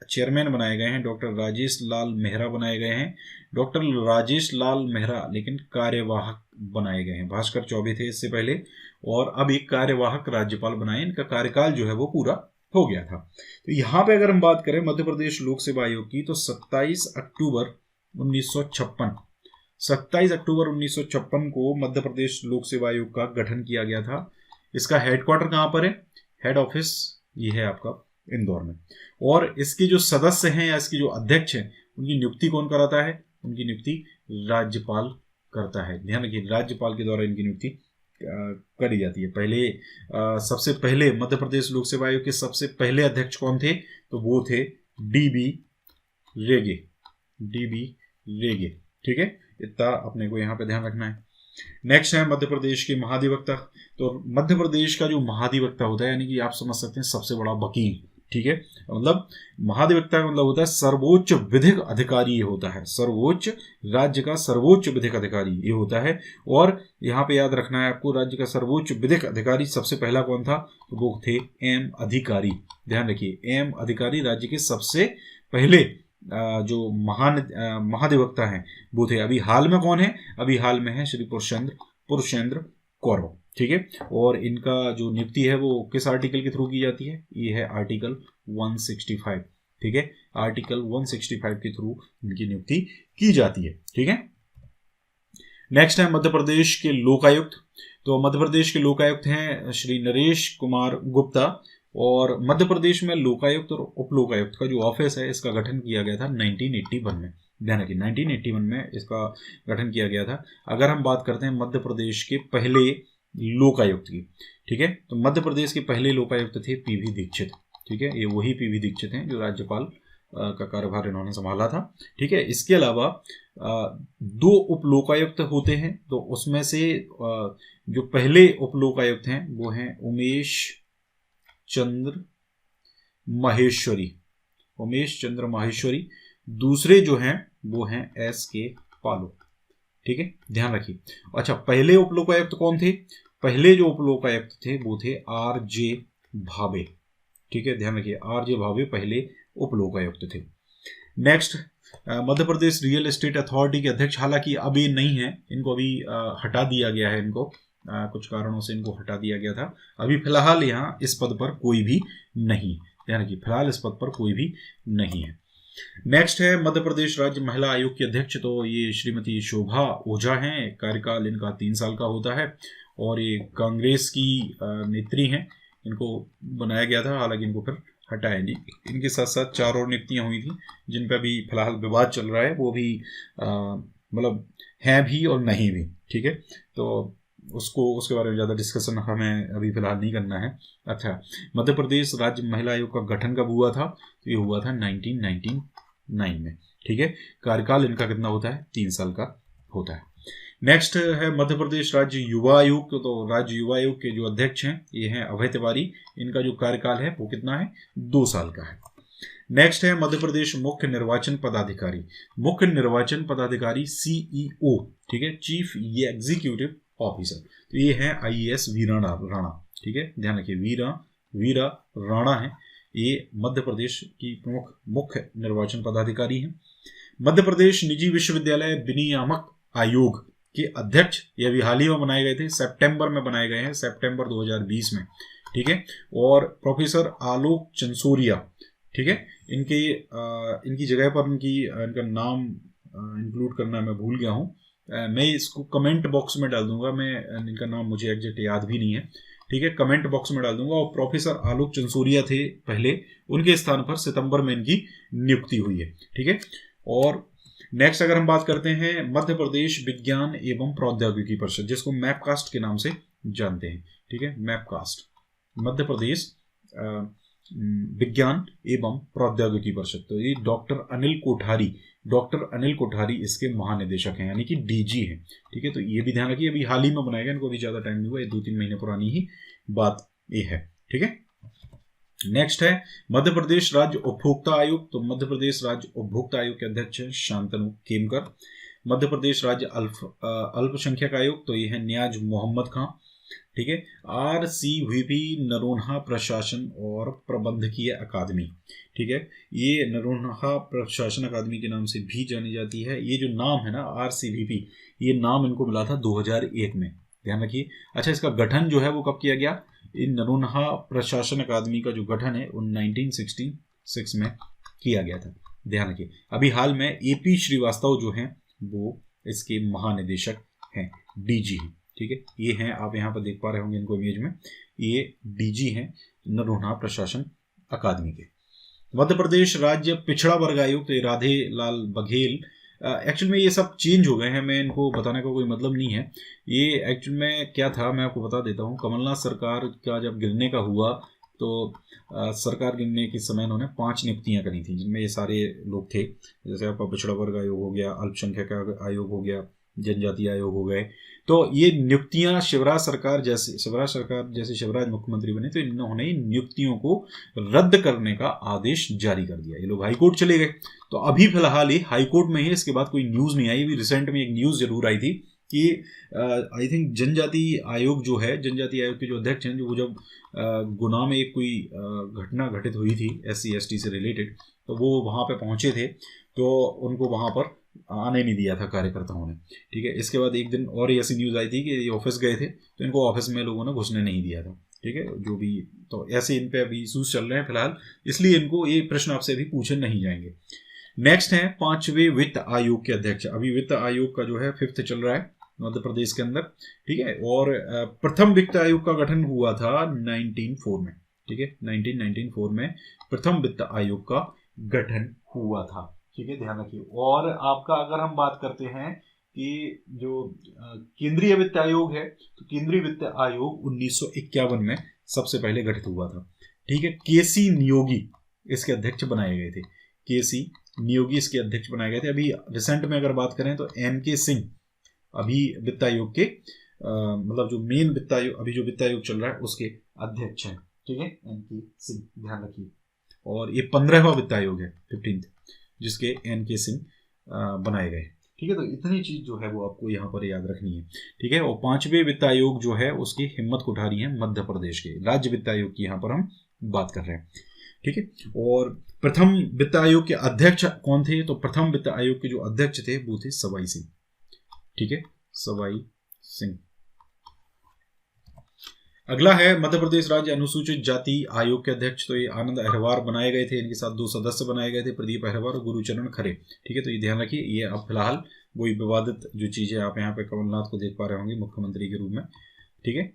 चेयरमैन बनाए गए हैं डॉक्टर राजेश लाल मेहरा बनाए गए हैं, डॉक्टर राजेश लाल मेहरा, लेकिन कार्यवाहक बनाए गए हैं। भास्कर चौबे थे इससे पहले, और अब एक कार्यवाहक राज्यपाल बनाए, इनका कार्यकाल जो है वो पूरा हो गया था। तो यहाँ पे अगर हम बात करें मध्य प्रदेश लोक सेवा आयोग की, तो 27 अक्टूबर 1956 को मध्य प्रदेश लोक सेवा आयोग का गठन किया गया था। इसका हेडक्वार्टर कहाँ पर है, हेड ऑफिस ये है आपका इंदौर में। और इसके जो सदस्य हैं या इसके जो अध्यक्ष हैं उनकी नियुक्ति कौन कराता है, उनकी नियुक्ति राज्यपाल करता है। ध्यान रखिए, राज्यपाल के द्वारा इनकी नियुक्ति करी जाती है। पहले सबसे पहले मध्य प्रदेश लोक सेवा आयोग के सबसे पहले अध्यक्ष कौन थे, तो वो थे डी.बी. रेगे, ठीक है, इतना अपने को यहाँ पे ध्यान रखना है। नेक्स्ट है मध्य प्रदेश के महाधिवक्ता। तो मध्य प्रदेश का जो महाधिवक्ता होता है यानी कि आप समझ सकते हैं सबसे बड़ा वकील, ठीक है, मतलब महाधिवक्ता का मतलब होता है सर्वोच्च विधिक अधिकारी, ये होता है सर्वोच्च, राज्य का सर्वोच्च विधिक अधिकारी ये होता है। और यहाँ पे याद रखना है आपको, राज्य का सर्वोच्च विधिक अधिकारी सबसे पहला कौन था, तो वो थे एम अधिकारी। ध्यान रखिए, एम अधिकारी राज्य के सबसे पहले जो महाधिवक्ता हैं वो थे। अभी हाल में कौन है, अभी हाल में है श्री पुरुषेंद्र कौरव, ठीक है। और इनका जो नियुक्ति है वो किस आर्टिकल के थ्रू की जाती है, ये है आर्टिकल 165, ठीक है, आर्टिकल 165 के थ्रू इनकी नियुक्ति की जाती है, ठीक है। नेक्स्ट है मध्य प्रदेश के लोकायुक्त। तो मध्य प्रदेश के लोकायुक्त हैं श्री नरेश कुमार गुप्ता। और मध्य प्रदेश में लोकायुक्त और उप लोकायुक्त का जो ऑफिस है इसका गठन किया गया था 1981 में। ध्यान रखिए, 1981 में इसका गठन किया गया था। अगर हम बात करते हैं मध्य प्रदेश के पहले लोकायुक्त की, ठीक है, तो मध्य प्रदेश के पहले लोकायुक्त थे पीवी दीक्षित, ठीक है, ये वही पीवी दीक्षित हैं जो राज्यपाल का कार्यभार इन्होंने संभाला था, ठीक है। इसके अलावा 2 उप लोकायुक्त होते हैं, तो उसमें से जो पहले उप लोकायुक्त हैं वो हैं उमेश चंद्र माहेश्वरी। दूसरे जो हैं वो हैं S.K. पालो, ठीक है, ध्यान रखिए। अच्छा, पहले उप लोकायुक्त कौन थे, पहले जो उप लोकायुक्त थे वो थे R.J. भावे, ठीक है, ध्यान रखिए, R.J. भावे पहले उप लोकायुक्त थे। Next Madhya Pradesh real estate authority के अध्यक्ष, हालांकि अभी नहीं है, इनको अभी हटा दिया गया है, इनको कुछ कारणों से इनको हटा दिया गया था। अभी फिलहाल यहाँ इस पद पर कोई भी नहीं, ध्यान रखिए, फिलहाल इस पद पर कोई भी नहीं है। नेक्स्ट है मध्य प्रदेश राज्य महिला आयोग के अध्यक्ष। तो ये श्रीमती शोभा ओझा हैं, कार्यकाल इनका 3 साल का होता है और ये कांग्रेस की नेत्री हैं। इनको बनाया गया था, हालांकि इनको फिर हटाया नहीं। इनके साथ साथ 4 और नियुक्तियां हुई थी जिन पर भी फिलहाल विवाद चल रहा है, वो भी मतलब हैं भी और नहीं भी, ठीक है। तो उसके बारे में ज़्यादा डिस्कशन हमें अभी फिलहाल नहीं करना है। अच्छा, मध्य प्रदेश राज्य महिला आयोग का गठन कब हुआ था? तो ये हुआ था 1999 में। ठीक है, कार्यकाल इनका कितना होता है? 3 साल का होता है। नेक्स्ट है मध्य प्रदेश राज्य युवा आयोग। तो राज्य युवा आयोग के जो अध्यक्ष हैं ये हैं अभय तिवारी। इनका जो कार्यकाल है वो कितना है? 2 साल का है। नेक्स्ट है मध्य प्रदेश मुख्य निर्वाचन पदाधिकारी। मुख्य निर्वाचन पदाधिकारी CEO, ठीक है, चीफ एग्जीक्यूटिव ऑफिसर। तो ये है IAS वीरा राणा। ठीक है, ध्यान रखिए, वीरा राणा है, ये मध्य प्रदेश की प्रमुख मुख्य निर्वाचन पदाधिकारी हैं। मध्य प्रदेश निजी विश्वविद्यालय विनियामक आयोग के अध्यक्ष ये अभी हाल ही में बनाए गए थे, सितंबर में बनाए गए हैं, सितंबर 2020 में। ठीक है, और प्रोफेसर आलोक चंसोरिया, ठीक है, इनकी जगह पर इनका नाम इंक्लूड करना मैं भूल गया हूँ। मैं इसको कमेंट बॉक्स में डाल दूंगा, मैं इनका नाम मुझे एग्जैक्ट याद भी नहीं है। ठीक है, कमेंट बॉक्स में डाल दूंगा। और प्रोफेसर आलोक चंसोरिया थे पहले, उनके स्थान पर सितंबर में इनकी नियुक्ति हुई है। ठीक है, और नेक्स्ट अगर हम बात करते हैं मध्य प्रदेश विज्ञान एवं प्रौद्योगिकी परिषद, जिसको मैपकास्ट के नाम से जानते हैं। ठीक है, मैपकास्ट, मध्य प्रदेश विज्ञान एवं प्रौद्योगिकी परिषद। तो ये डॉक्टर अनिल कोठारी इसके महानिदेशक हैं, यानी कि DG हैं। ठीक है, तो ये भी ध्यान रखिए, अभी हाल ही में बनाया गया, इनको भी ज़्यादा टाइम नहीं हुआ, ये 2-3 महीने पुरानी ही बात ये है। ठीक है, नेक्स्ट है मध्य प्रदेश राज्य उपभोक्ता आयोग। तो मध्य प्रदेश राज्य उपभोक्ता आयोग के अध्यक्ष हैं शांतनु खेमकर। मध्य प्रदेश राज्य अल्पसंख्यक आयोग, तो ये है नियाज मोहम्मद खां। ठीक है, RCVP नरोन्हा प्रशासन और प्रबंधकीय अकादमी। ठीक है, ये नरोन्हा प्रशासन अकादमी के नाम से भी जानी जाती है। ये जो नाम है ना RCVP, ये नाम इनको मिला था 2001 में, ध्यान रखिए। अच्छा, इसका गठन जो है वो कब किया गया? इन नरोन्हा प्रशासन अकादमी का जो गठन है 1966 में किया गया था, ध्यान रखिए। अभी हाल में AP श्रीवास्तव जो हैं वो इसके महानिदेशक हैं, DG हैं। ठीक है, ये हैं, आप यहाँ पर देख पा रहे होंगे इनको इमेज में, ये DG हैं नरोन्हा प्रशासन अकादमी के। मध्य प्रदेश राज्य पिछड़ा वर्ग आयोग, तो ये राधे लाल बघेल। एक्चुअल में ये सब चेंज हो गए हैं, मैं इनको बताने का कोई मतलब नहीं है। ये एक्चुअल में क्या था मैं आपको बता देता हूँ। कमलनाथ सरकार का जब गिरने का हुआ तो सरकार गिरने के समय इन्होंने 5 नियुक्तियां करी थी, जिनमें ये सारे लोग थे। जैसे आपका पिछड़ा वर्ग आयोग हो गया, अल्पसंख्यक आयोग हो गया, जनजातीय आयोग हो गए। तो ये नियुक्तियां शिवराज मुख्यमंत्री बने तो इन्होंने नियुक्तियों को रद्द करने का आदेश जारी कर दिया। ये लोग हाईकोर्ट चले गए, तो अभी फिलहाल ये हाईकोर्ट में ही, इसके बाद कोई न्यूज़ नहीं आई। अभी रिसेंट में एक न्यूज़ जरूर आई थी कि आई थिंक जनजातीय आयोग जो है, जनजातीय आयोग के जो अध्यक्ष हैं, जो जब गुना में एक कोई घटना घटित हुई थी SC ST से रिलेटेड, तो वो वहाँ पे पहुँचे थे, तो उनको वहाँ पर आने नहीं दिया था कार्यकर्ताओं ने। ठीक है, इसके बाद एक दिन और ऐसी न्यूज़ आई थी कि ये ऑफिस गए थे, तो इनको ऑफिस में लोगों ने घुसने नहीं दिया था। ठीक है, जो भी, तो ऐसे इन पे अभी इशूज चल रहे हैं फिलहाल, इसलिए इनको ये प्रश्न आपसे अभी पूछे नहीं जाएंगे। नेक्स्ट है 5वें वित्त आयोग के अध्यक्ष। अभी वित्त आयोग का जो है 5th चल रहा है मध्य प्रदेश के अंदर। ठीक है, और प्रथम वित्त आयोग का गठन हुआ था 1904 में। ठीक है, 1994 में प्रथम वित्त आयोग का गठन हुआ था। ठीक है, ध्यान रखिए। और आपका अगर हम बात करते हैं कि जो केंद्रीय वित्त आयोग है, तो केंद्रीय वित्त आयोग 1951 में सबसे पहले गठित हुआ था। ठीक है, KC नियोगी इसके अध्यक्ष बनाए गए थे। KC नियोगी इसके अध्यक्ष बनाए गए थे। अभी रिसेंट में अगर बात करें तो NK सिंह अभी वित्त आयोग के मतलब जो मेन वित्त आयोग, अभी जो वित्त आयोग चल रहा है उसके अध्यक्ष हैं। ठीक है, NK सिंह, ध्यान रखिए। और ये 15वां वित्त आयोग है, 15th, जिसके NK सिंह बनाए गए। ठीक है, तो इतनी चीज जो है वो आपको यहाँ पर याद रखनी है। ठीक है, और 5वें वित्त आयोग जो है उसकी हिम्मत कोठारी है मध्य प्रदेश के। राज्य वित्त आयोग की यहाँ पर हम बात कर रहे हैं। ठीक है, और प्रथम वित्त आयोग के अध्यक्ष कौन थे? तो प्रथम वित्त आयोग के जो अध्यक्ष थे वो थे सवाई सिंह। ठीक है, सवाई सिंह। अगला है मध्य प्रदेश राज्य अनुसूचित जाति आयोग के अध्यक्ष। तो ये आनंद अहिरवार बनाए गए थे, इनके साथ 2 सदस्य बनाए गए थे, प्रदीप अहिरवार और गुरुचरण खरे। ठीक है, तो ये ध्यान रखिए। ये अब फिलहाल वही विवादित जो चीजें आप यहाँ पे कमलनाथ को देख पा रहे होंगे मुख्यमंत्री के रूप में। ठीक है,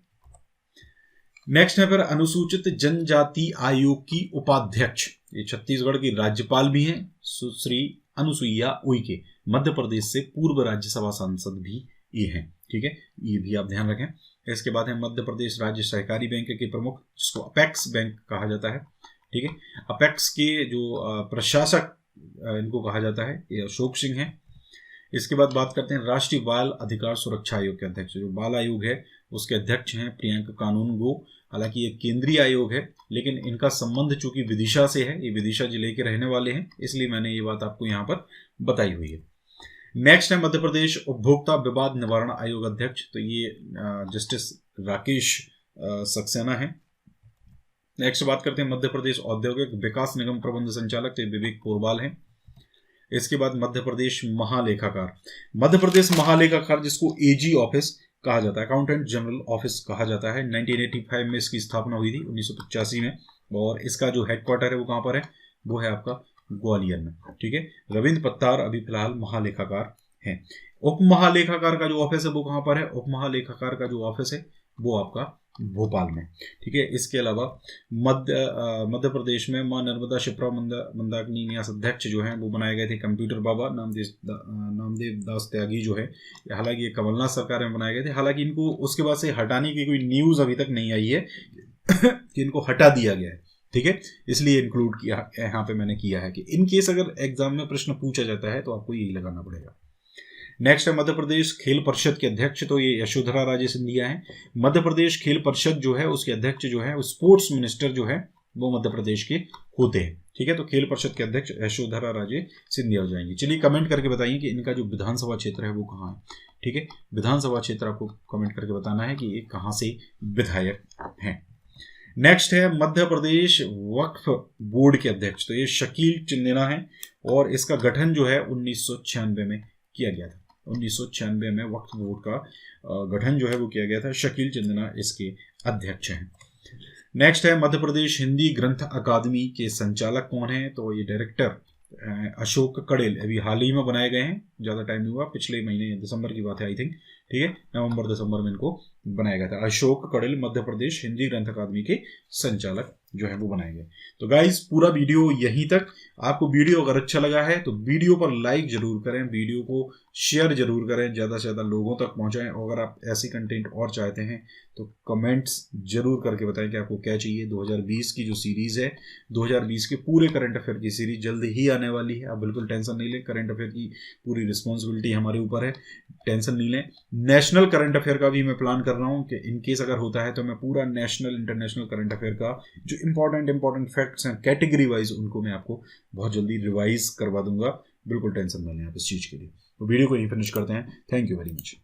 नेक्स्ट है फिर अनुसूचित जनजाति आयोग की उपाध्यक्ष। ये छत्तीसगढ़ की राज्यपाल भी हैं, सुश्री अनुसुईया उइके। मध्य प्रदेश से पूर्व राज्यसभा सांसद भी ये हैं। ठीक है, ये भी आप ध्यान रखें। इसके बाद है मध्य प्रदेश राज्य सहकारी बैंक के प्रमुख, जिसको अपेक्स बैंक कहा जाता है। ठीक है, अपेक्स के जो प्रशासक इनको कहा जाता है, ये अशोक सिंह है। इसके बाद बात करते हैं राष्ट्रीय बाल अधिकार सुरक्षा आयोग के अध्यक्ष, जो बाल आयोग है उसके अध्यक्ष हैं प्रियंका कानूनगो। हालांकि ये केंद्रीय आयोग है, लेकिन इनका संबंध चूंकि विदिशा से है, ये विदिशा जिले के रहने वाले हैं, इसलिए मैंने ये बात आपको यहाँ पर बताई हुई है। नेक्स्ट है मध्य प्रदेश उपभोक्ता विवाद निवारण आयोग अध्यक्ष, तो ये जस्टिस राकेश सक्सेना है। नेक्स्ट बात करते हैं मध्य प्रदेश औद्योगिक विकास निगम प्रबंध संचालक, तो विवेक पोरवाल है। इसके बाद मध्य प्रदेश महालेखाकार, मध्य प्रदेश महालेखाकार जिसको एजी ऑफिस कहा जाता है, अकाउंटेंट जनरल ऑफिस कहा जाता है, 1985 में इसकी स्थापना हुई थी, 1985 में। और इसका जो हेडक्वार्टर है वो कहाँ पर है, वो है आपका ग्वालियर में। ठीक है, रविंद्र पत्तार अभी फिलहाल महालेखाकार हैं। उप महालेखाकार का जो ऑफिस है वो कहाँ पर है, उप महालेखाकार का जो ऑफिस है वो आपका भोपाल में। ठीक है, इसके अलावा मध्य प्रदेश में मां नर्मदा शिप्रा मंदाकिनी न्यास अध्यक्ष जो हैं वो बनाए गए थे कंप्यूटर बाबा नामदेव दास त्यागी जो है। हालांकि ये कमलनाथ सरकार में बनाए गए थे, हालांकि इनको उसके बाद से हटाने की कोई न्यूज़ अभी तक नहीं आई है कि इनको हटा दिया गया है। ठीक है, इसलिए इंक्लूड किया यहाँ पे मैंने किया है कि इन केस अगर एग्जाम में प्रश्न पूछा जाता है तो आपको यही लगाना पड़ेगा। नेक्स्ट है मध्य प्रदेश खेल परिषद के अध्यक्ष, तो ये यशोधरा राजे सिंधिया हैं। मध्य प्रदेश खेल परिषद जो है उसके अध्यक्ष जो है स्पोर्ट्स मिनिस्टर जो है वो मध्य प्रदेश के होते हैं। ठीक है, तो खेल परिषद के अध्यक्ष यशोधरा राजे सिंधिया हो जाएंगे। चलिए कमेंट करके बताइए कि इनका जो विधानसभा क्षेत्र है वो कहाँ है। ठीक है, विधानसभा क्षेत्र आपको कमेंट करके बताना है कि ये कहाँ से विधायक हैं। नेक्स्ट है मध्य प्रदेश वक्फ बोर्ड के अध्यक्ष, तो ये शकील चंदेना है और इसका गठन जो है 1996 में किया गया था। 1996 में वक्फ बोर्ड का गठन जो है वो किया गया था, शकील चंदना इसके अध्यक्ष हैं। नेक्स्ट है मध्य प्रदेश हिंदी ग्रंथ अकादमी के संचालक कौन है, तो ये डायरेक्टर अशोक कड़ेल अभी हाल ही में बनाए गए हैं, ज़्यादा टाइम नहीं हुआ, पिछले महीने दिसंबर की बात है आई थिंक। ठीक है, नवंबर दिसंबर में इनको बनाया गया था। अशोक कड़ेल मध्य प्रदेश हिंदी ग्रंथ अकादमी के संचालक जो है वो बनाए गए। तो गाइस पूरा वीडियो यहीं तक। आपको वीडियो अगर अच्छा लगा है तो वीडियो पर लाइक जरूर करें, वीडियो को शेयर जरूर करें, ज़्यादा से ज़्यादा लोगों तक पहुंचाएं। और अगर आप ऐसी कंटेंट और चाहते हैं तो कमेंट्स जरूर करके बताएं कि आपको क्या चाहिए। 2020 की जो सीरीज़ है, 2020 के पूरे करंट अफेयर की सीरीज जल्द ही आने वाली है, आप बिल्कुल टेंशन नहीं लें। करंट अफेयर की पूरी रिस्पॉन्सिबिलिटी हमारे ऊपर है, टेंशन नहीं लें। नेशनल करंट अफेयर का भी मैं प्लान कर रहा हूँ कि इन केस अगर होता है तो मैं पूरा नेशनल इंटरनेशनल करंट अफेयर का जो इंपॉर्टेंट फैक्ट्स हैं कैटेगरी वाइज उनको मैं आपको बहुत जल्दी रिवाइज करवा दूंगा। बिल्कुल टेंशन ना लें आप इस चीज़ के लिए। तो वीडियो को यहीं फिनिश करते हैं। Thank you very much.